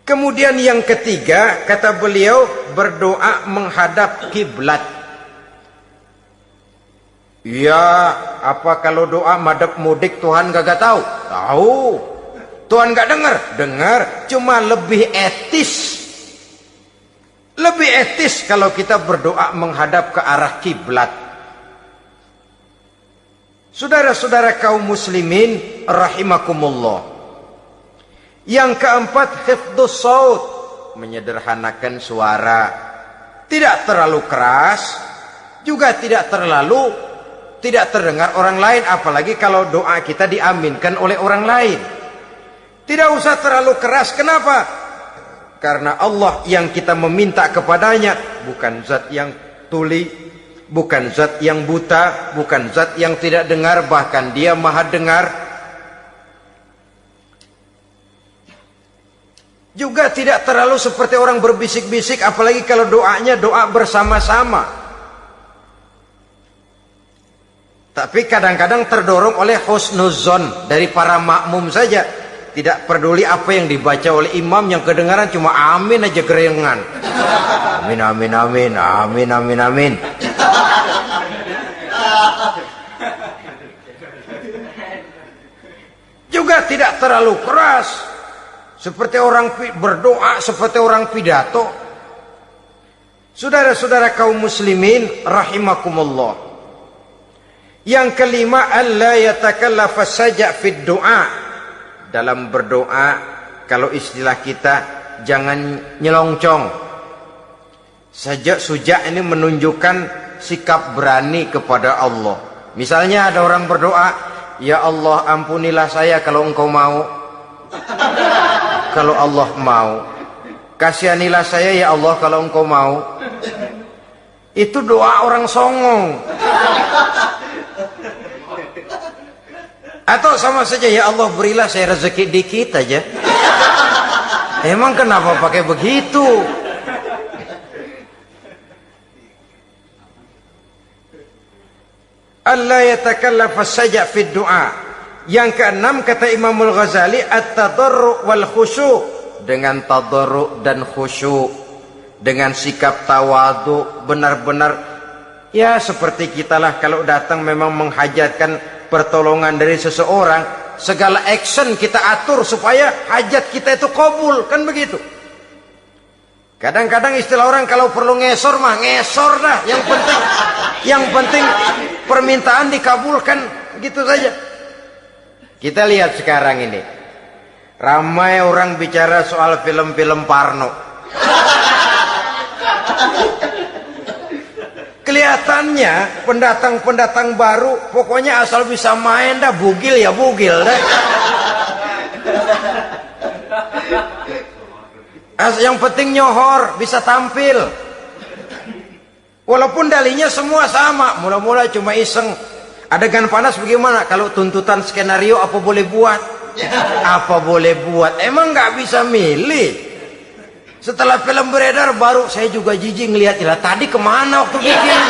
Kemudian yang ketiga kata beliau, berdoa menghadap kiblat. Ya, apa kalau doa madhab mudik Tuhan gak tahu? Tahu. Tuhan gak dengar? Dengar. Cuma lebih etis. Lebih etis kalau kita berdoa menghadap ke arah kiblat. Saudara-saudara kaum muslimin rahimakumullah. Yang keempat, hifdzus saut, menyederhanakan suara. Tidak terlalu keras, juga tidak terdengar orang lain, apalagi kalau doa kita diaminkan oleh orang lain. Tidak usah terlalu keras. Kenapa? Karena Allah yang kita meminta kepadanya bukan zat yang tuli, bukan zat yang buta, bukan zat yang tidak dengar, bahkan dia maha dengar. Juga tidak terlalu seperti orang berbisik-bisik, apalagi kalau doanya doa bersama-sama. Tapi kadang-kadang terdorong oleh husnuzon dari para makmum saja. Tidak peduli apa yang dibaca oleh imam, yang kedengaran cuma amin aja gerengan. Amin, amin, amin, amin, amin, amin. Juga tidak terlalu keras, seperti orang berdoa, seperti orang pidato. Saudara-saudara kaum muslimin rahimakumullah. Yang kelima, alla yatakallafa saja' fid du'a. Dalam berdoa, kalau istilah kita, jangan nyelongcong. Suja' ini menunjukkan sikap berani kepada Allah. Misalnya ada orang berdoa, ya Allah ampunilah saya kalau engkau mau. Kalau Allah mau. Kasihanilah saya ya Allah kalau engkau mau. Itu doa orang songong. Atau sama saja, ya Allah berilah saya rezeki dikit aja. Emang kenapa pakai begitu? Allah yatakallafa saja fid du'a. Yang keenam kata Imamul Ghazali, at-tadarru' wal khusyu'. Dengan tadarru' dan khusyu', dengan sikap tawadu, benar-benar ya seperti kita lah kalau datang memang menghajatkan pertolongan dari seseorang, segala action kita atur supaya hajat kita itu kabul, kan begitu. Kadang-kadang istilah orang kalau perlu ngesor mah ngesor dah, yang penting permintaan dikabulkan, gitu saja. Kita lihat sekarang ini, ramai orang bicara soal film-film Parno. Kelihatannya pendatang-pendatang baru, pokoknya asal bisa main dah, bugil ya bugil dah. Yang penting nyohor, bisa tampil. Walaupun dalihnya semua sama, mula-mula cuma iseng. Adegan panas bagaimana? Kalau tuntutan skenario apa boleh buat? Apa boleh buat? Emang nggak bisa milih. Setelah film beredar baru saya juga jijik ngelihat, ilah tadi kemana waktu bikin?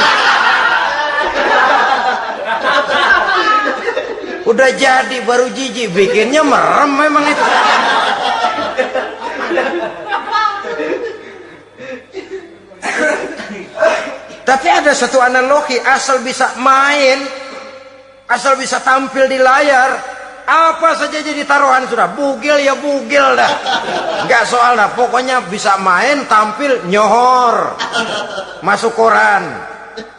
Udah jadi baru jijik, bikinnya merem memang itu. Tapi ada satu analogi, asal bisa main, asal bisa tampil di layar, apa saja jadi taruhan sudah. Bugil ya bugil dah, nggak soal dah, pokoknya bisa main, tampil, nyohor, masuk koran.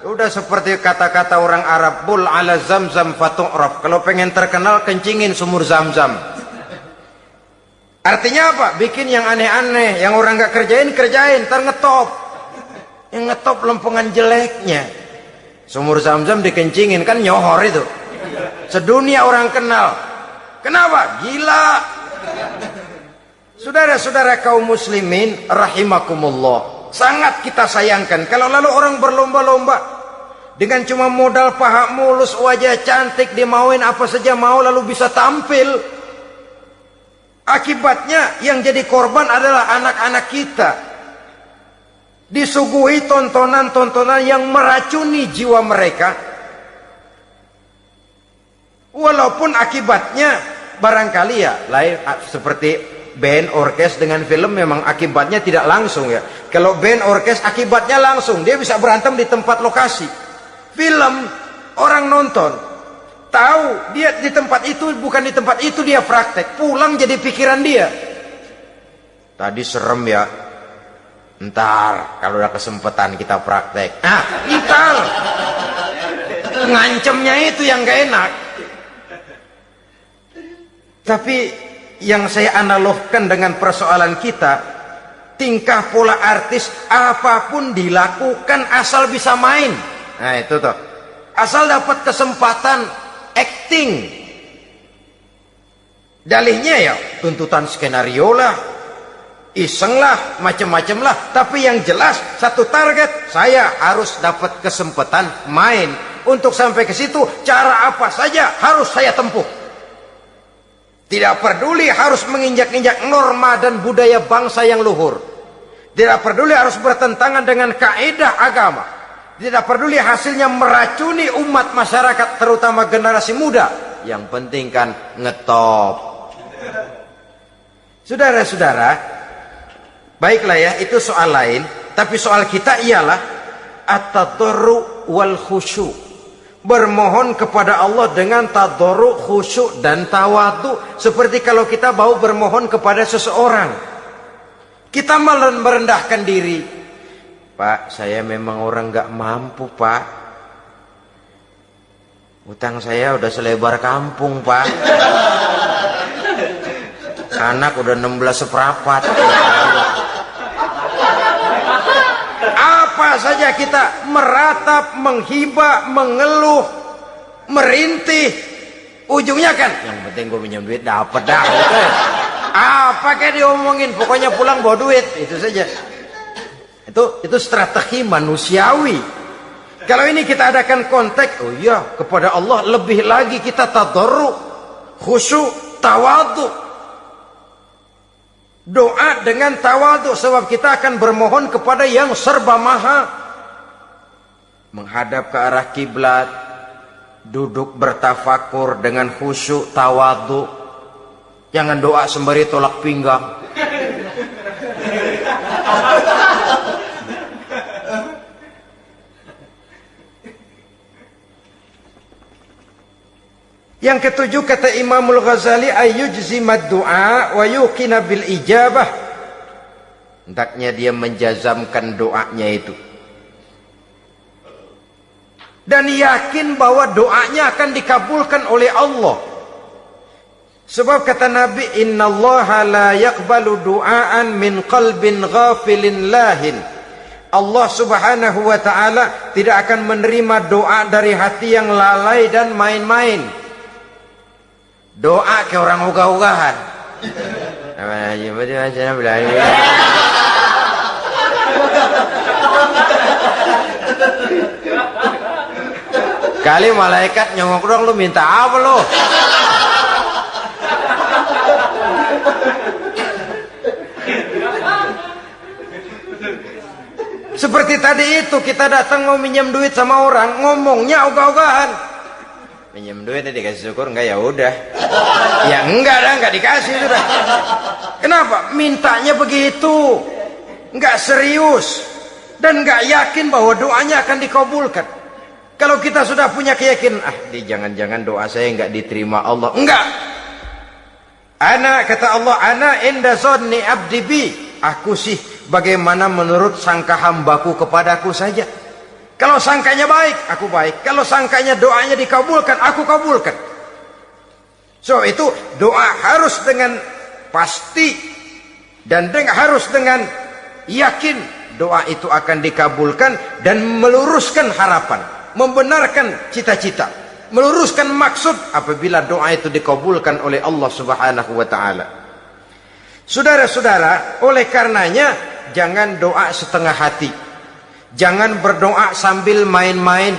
Udah seperti kata-kata orang Arab, bul ala zamzam fatu'raf. Kalau pengen terkenal kencingin sumur Zamzam. Artinya apa? Bikin yang aneh-aneh, yang orang nggak kerjain, ntar ngetop. Yang ngetop lempengan jeleknya. Sumur Zamzam dikencingin, kan nyohor itu. Sedunia orang kenal. Kenapa? Gila. Saudara-saudara kaum muslimin rahimakumullah, sangat kita sayangkan kalau lalu orang berlomba-lomba dengan cuma modal paha mulus, wajah cantik, dimauin apa saja mau, lalu bisa tampil. Akibatnya yang jadi korban adalah anak-anak kita, disuguhi tontonan-tontonan yang meracuni jiwa mereka. Walaupun akibatnya barangkali ya lain, seperti band orkes dengan film memang akibatnya tidak langsung ya. Kalau band orkes akibatnya langsung, dia bisa berantem di tempat lokasi. Film orang nonton tahu dia di tempat itu, bukan di tempat itu dia praktek, pulang jadi pikiran dia, tadi serem ya, ntar kalau udah kesempatan kita praktek. Nah, ntar ngancemnya itu yang gak enak. Tapi yang saya analogkan dengan persoalan kita, tingkah pola artis apapun dilakukan asal bisa main. Nah itu tuh, asal dapat kesempatan acting. Dalihnya ya tuntutan skenario lah, iseng lah, macam-macam lah. Tapi yang jelas satu target, saya harus dapat kesempatan main. Untuk sampai ke situ, cara apa saja harus saya tempuh. Tidak peduli harus menginjak-injak norma dan budaya bangsa yang luhur. Tidak peduli harus bertentangan dengan kaidah agama. Tidak peduli hasilnya meracuni umat masyarakat, terutama generasi muda. Yang penting kan ngetop. Saudara-saudara, baiklah ya, itu soal lain. Tapi soal kita ialah at-tadarru wal khusyu'. Bermohon kepada Allah dengan tadarru, khusyuk dan tawadhu. Seperti kalau kita mau bermohon kepada seseorang, kita merendahkan diri. Pak, saya memang orang gak mampu, Pak. Utang saya udah selebar kampung, Pak. Anak udah 16 seperempat. Apa saja kita meratap, menghibah, mengeluh, merintih, ujungnya kan yang penting gue minjem duit dapat dah gitu. Apa kayak diomongin, pokoknya pulang bawa duit, itu saja. Itu strategi manusiawi. Kalau ini kita adakan konteks, oh iya, kepada Allah lebih lagi kita tadarru, khusyuk, tawadhu. Doa dengan tawadhu, sebab kita akan bermohon kepada yang serba maha. Menghadap ke arah kiblat, duduk bertafakur dengan khusyuk, tawadhu. Jangan doa sembari tolak pinggang. Yang ketujuh, kata Imamul Ghazali, ayyujzimad du'a wa yuqina bil ijabah. Hendaknya dia menjazamkan doanya itu dan yakin bahwa doanya akan dikabulkan oleh Allah. Sebab kata Nabi, innallaha la yaqbalu du'aan min qalbin ghafilin lahin. Allah subhanahu wa ta'ala tidak akan menerima doa dari hati yang lalai dan main-main. Doa ke orang ugah-ugahan. Kali malaikat nyongok dong, lu minta apa lu? Seperti tadi itu, kita datang mau minjem duit sama orang, ngomongnya ogah-ogahan. Minjem duitnya dikasih syukur, enggak ya udah. Ya enggak dah, enggak dikasih sudah. Kenapa? Mintanya begitu. Enggak serius dan enggak yakin bahwa doanya akan dikabulkan. Kalau kita sudah punya keyakinan, jangan-jangan doa saya enggak diterima Allah. Enggak. Kata Allah, ana inda zanni abdi bi. Aku sih bagaimana menurut sangka hambaku kepadaku saja. Kalau sangkanya baik, aku baik. Kalau sangkanya doanya dikabulkan, aku kabulkan. So itu doa harus dengan pasti dan harus dengan yakin doa itu akan dikabulkan dan meluruskan harapan, membenarkan cita-cita, meluruskan maksud apabila doa itu dikabulkan oleh Allah Subhanahu wa taala. Saudara-saudara, oleh karenanya jangan doa setengah hati. Jangan berdoa sambil main-main.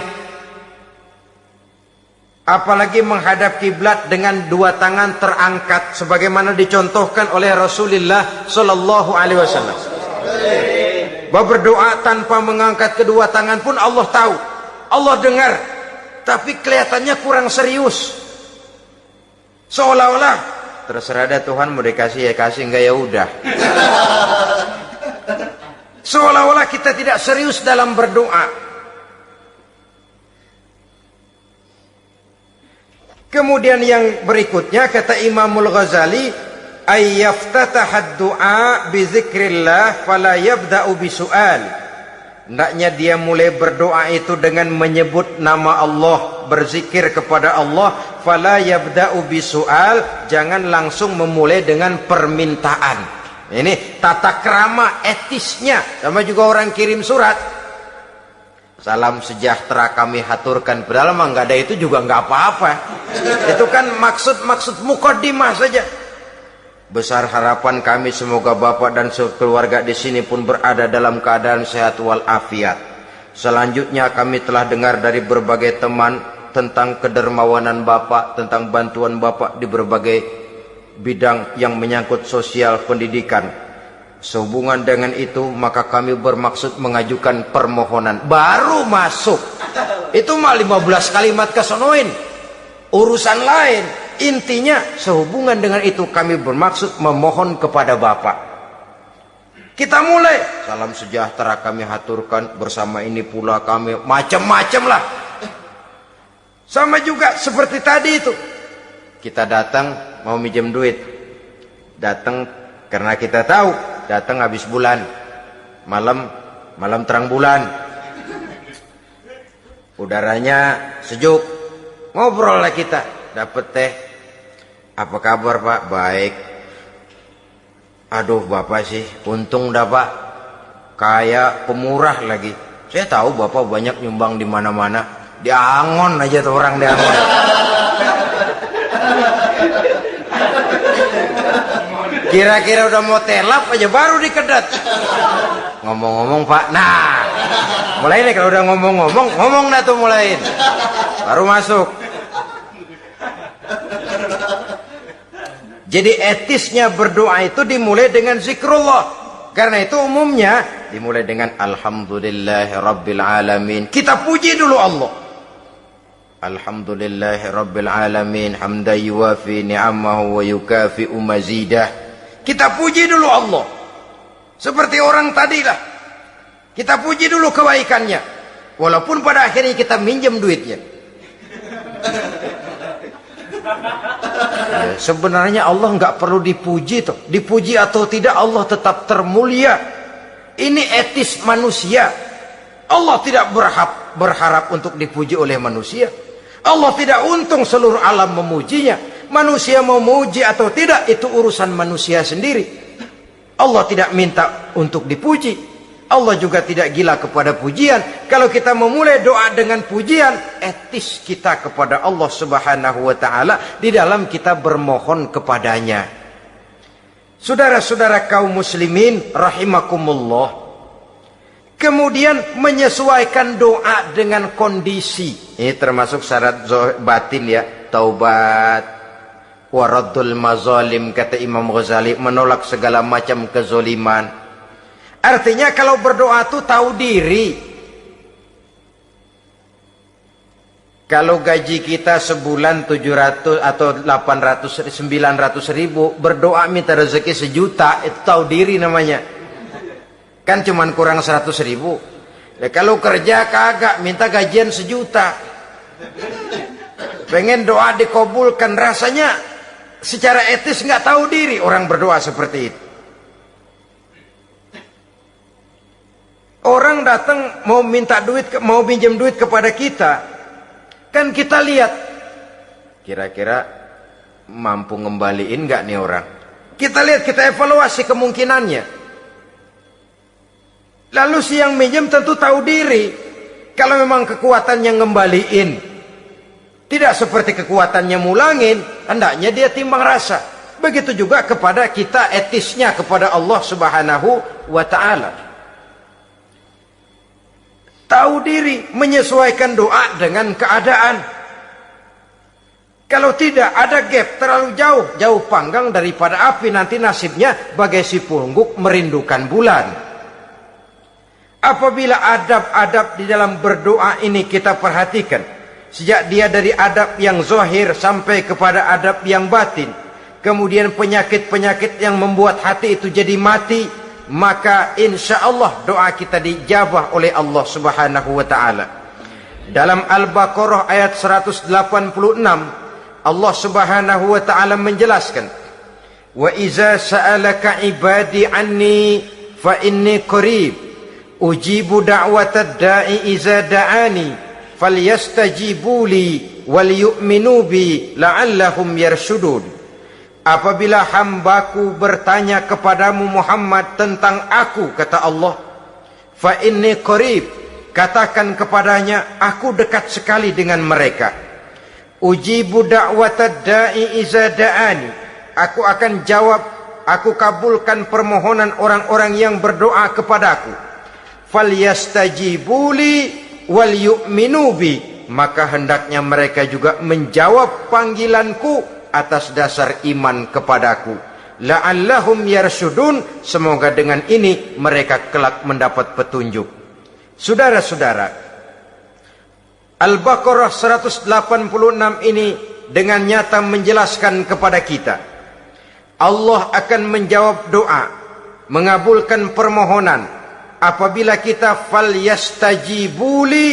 Apalagi menghadap kiblat dengan dua tangan terangkat sebagaimana dicontohkan oleh Rasulullah sallallahu alaihi wasallam. Bahwa berdoa tanpa mengangkat kedua tangan pun Allah tahu, Allah dengar, tapi kelihatannya kurang serius. Seolah-olah terserah dah Tuhan, mau dikasih ya kasih, enggak ya udah. Seolah-olah kita tidak serius dalam berdoa. Kemudian yang berikutnya kata Imamul Ghazali, ayyaftatahad du'a bi zikrillah fala yabda'u bi su'al. Hendaknya dia mulai berdoa itu dengan menyebut nama Allah, berzikir kepada Allah, fala yabda'u bi su'al, jangan langsung memulai dengan permintaan. Ini tata krama etisnya. Sama juga orang kirim surat, salam sejahtera kami haturkan, padahal mah nggak ada itu juga nggak apa-apa. Itu kan maksud mukaddimah saja. Besar harapan kami semoga Bapak dan sekeluarga di sini pun berada dalam keadaan sehat walafiat. Selanjutnya kami telah dengar dari berbagai teman tentang kedermawanan Bapak, tentang bantuan Bapak di berbagai bidang yang menyangkut sosial pendidikan. Sehubungan dengan itu maka kami bermaksud mengajukan permohonan. Baru masuk itu mah 15 kalimat kesonoin, urusan lain. Intinya sehubungan dengan itu kami bermaksud memohon kepada Bapak. Kita mulai. Salam sejahtera kami haturkan, bersama ini pula kami macam-macam lah. Sama juga seperti tadi itu. Kita datang mau minjem duit. Datang karena kita tahu datang habis bulan. Malam terang bulan. Udaranya sejuk. Ngobrol lah kita. Dapat teh. Apa kabar Pak? Baik. Aduh Bapak sih untung dah Pak. Kayak pemurah lagi. Saya tahu Bapak banyak nyumbang di mana-mana. Di Angon aja tuh orang di Angon. Kira-kira udah mau telap aja baru dikedat. Ngomong-ngomong Pak. Nah. Mulai nih kalau udah ngomong-ngomong. Ngomong dah tuh mulain. Baru masuk. Jadi etisnya berdoa itu dimulai dengan zikrullah. Karena itu umumnya dimulai dengan Alhamdulillahi Rabbil Alamin. Kita puji dulu Allah. Alhamdulillahi Rabbil Alamin. Hamdan yuwafi ni'amahu wa yukafi'u mazidah. Kita puji dulu Allah. Seperti orang tadi lah. Kita puji dulu kebaikannya. Walaupun pada akhirnya kita minjem duitnya. Ya, sebenarnya Allah nggak perlu dipuji toh. Dipuji atau tidak Allah tetap termulia. Ini etis manusia. Allah tidak berharap untuk dipuji oleh manusia. Allah tidak untung seluruh alam memujinya. Manusia mau memuji atau tidak itu urusan manusia sendiri. Allah tidak minta untuk dipuji. Allah juga tidak gila kepada pujian. Kalau kita memulai doa dengan pujian, etis kita kepada Allah Subhanahu wa taala di dalam kita bermohon kepadanya. Saudara-saudara kaum muslimin rahimakumullah. Kemudian menyesuaikan doa dengan kondisi. Ini termasuk syarat batin ya, taubat, waraddul mazalim kata Imam Ghazali, menolak segala macam kezoliman. Artinya kalau berdoa itu tahu diri. Kalau gaji kita sebulan 700 atau 800 900 ribu, berdoa minta rezeki 1 juta, itu tahu diri namanya. Kan cuman kurang 100 ribu. Ya, kalau kerja kagak minta gajian 1 juta. Pengen doa dikabulkan, rasanya secara etis nggak tahu diri orang berdoa seperti itu. Orang datang mau minta duit, mau pinjam duit kepada kita, kan kita lihat kira-kira mampu ngembaliin nggak nih orang. Kita lihat, kita evaluasi kemungkinannya. Lalu si yang minjem tentu tahu diri. Kalau memang kekuatannya ngembaliin, tidak seperti kekuatannya mulangin, hendaknya dia timbang rasa. Begitu juga kepada kita etisnya kepada Allah Subhanahu wa taala. Tahu diri, menyesuaikan doa dengan keadaan. Kalau tidak ada gap terlalu jauh panggang daripada api, nanti nasibnya bagai si pungguk merindukan bulan. Apabila adab-adab di dalam berdoa ini kita perhatikan, sejak dia dari adab yang zahir sampai kepada adab yang batin, kemudian penyakit-penyakit yang membuat hati itu jadi mati, maka insya Allah doa kita dijabah oleh Allah Subhanahu wa taala. Dalam Al-Baqarah ayat 186 Allah Subhanahu wa taala menjelaskan, wa iza sa'alaka ibadi anni fa inni qarib ujibu da'watad da'i iza da'ani falyastajibu li wal yu'minu bi la'allahum yarshudun. Apabila hambaku bertanya kepadamu Muhammad tentang aku, kata Allah, fa inni qarib, katakan kepadanya aku dekat sekali dengan mereka. Ujibu da'watad da'i iza da'ani, aku akan jawab aku kabulkan permohonan orang-orang yang berdoa kepadaku. Falyastajibuli wal yu'minu bi, maka hendaknya mereka juga menjawab panggilanku atas dasar iman kepadaku. La'allahum yarsyudun, semoga dengan ini mereka kelak mendapat petunjuk. Saudara-saudara, Al-Baqarah 186 ini dengan nyata menjelaskan kepada kita, Allah akan menjawab doa, mengabulkan permohonan apabila kita falyastajibuli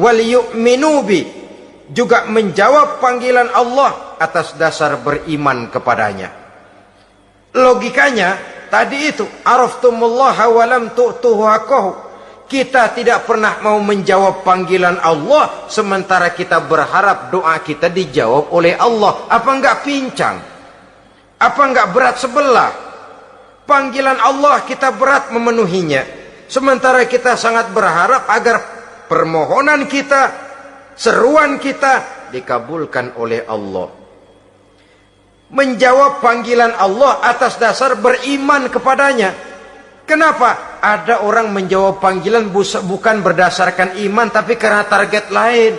wal yu'minu bi, juga menjawab panggilan Allah atas dasar beriman kepadanya. Logikanya tadi itu, araftumullaha wa lam tu'tuhu haqqahu. Kita tidak pernah mau menjawab panggilan Allah sementara kita berharap doa kita dijawab oleh Allah. Apa enggak pincang? Apa enggak berat sebelah? Panggilan Allah kita berat memenuhinya, sementara kita sangat berharap agar permohonan kita, seruan kita dikabulkan oleh Allah. Menjawab panggilan Allah atas dasar beriman kepadanya. Kenapa? Ada orang menjawab panggilan bukan berdasarkan iman, tapi karena target lain.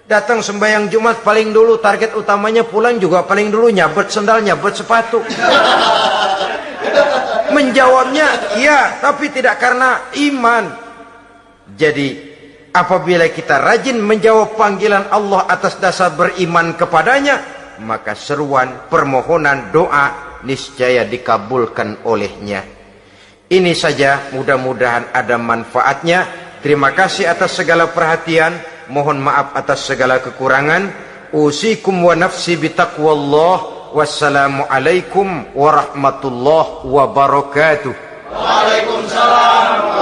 Datang sembahyang Jumat paling dulu, target utamanya pulang juga paling dulu nyabet sendal, nyabet sepatu. Menjawabnya ya, tapi tidak karena iman. Jadi apabila kita rajin menjawab panggilan Allah atas dasar beriman kepadanya, maka seruan, permohonan, doa niscaya dikabulkan olehnya. Ini saja, mudah-mudahan ada manfaatnya. Terima kasih atas segala perhatian, mohon maaf atas segala kekurangan. Usikum wa nafsi bitaqwallah. Wassalamualaikum warahmatullahi wabarakatuh. Waalaikumsalam.